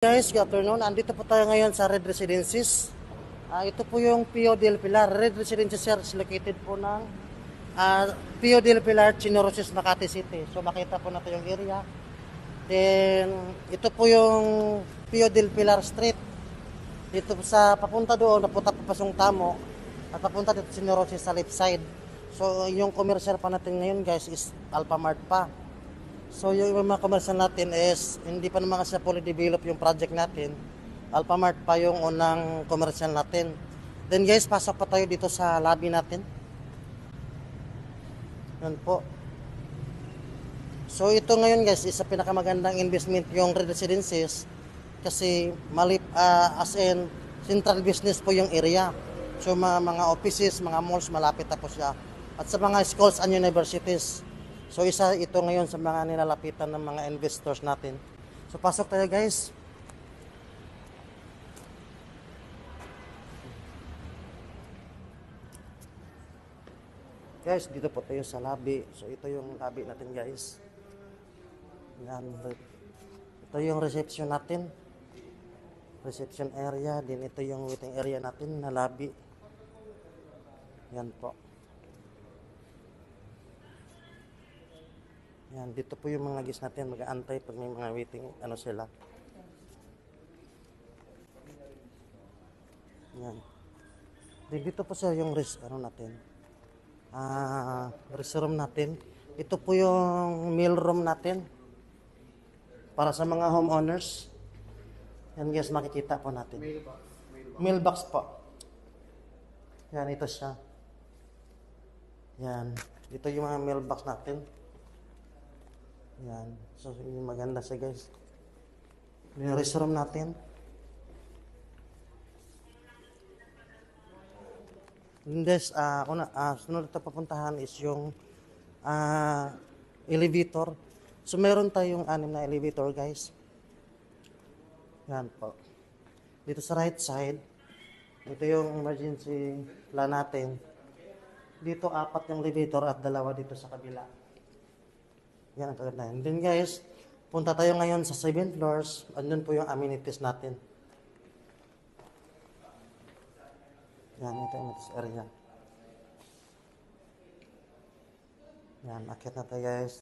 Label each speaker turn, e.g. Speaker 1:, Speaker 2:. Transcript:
Speaker 1: Guys, good afternoon. Andito po tayo ngayon sa Red Residences. Ito po yung Pio del Pilar. Red Residences sir is located po ng Pio del Pilar, Chinorosis, Makati City. So makita po natin yung area. Then ito po yung Pio del Pilar Street. Dito po sa papunta doon, napunta po pasong Tamo at papunta dito Chinorosis sa left side. So yung commercial pa natin ngayon guys is Alphamart pa. So yung mga commercial natin is hindi pa naman kasi fully develop yung project natin. Alphamart pa yung unang commercial natin. Then guys, pasok pa tayo dito sa lobby natin. Yan po. So ito ngayon guys, is sa pinakamagandang investment yung Red Residences kasi as in central business po yung area. So mga offices, mga malls, malapit na po siya. At sa mga schools and universities. So isa ito ngayon sa mga nilalapitan ng mga investors natin. So pasok tayo guys. Guys, dito po tayo sa lobby. So ito yung lobby natin guys. Yan. Ito yung reception natin. Reception area. Din ito yung waiting area natin na lobby. Yan po. Yan, dito po yung mga guests natin mag-aantay pag may mga waiting, sila. Yan. Dito po siya yung natin. Restroom natin. Ito po yung meal room natin. Para sa mga homeowners. Yan guys, makikita po natin. Mailbox po. Yan, ito siya. Yan. Ito yung mga mailbox natin. Yan. So, maganda siya guys. Yung restroom natin. And this, sunod na papuntahan is yung elevator. So, meron tayong 6 na elevator guys. Yan po. Dito sa right side, ito yung emergency plan natin. Dito 4 yung elevator at 2 dito sa kabila. Yan ang kagandahan. And then guys, punta tayo ngayon sa 7 floors. Andun po yung amenities natin. Yan, ito yung amenities area. Yan, akit na tayo guys.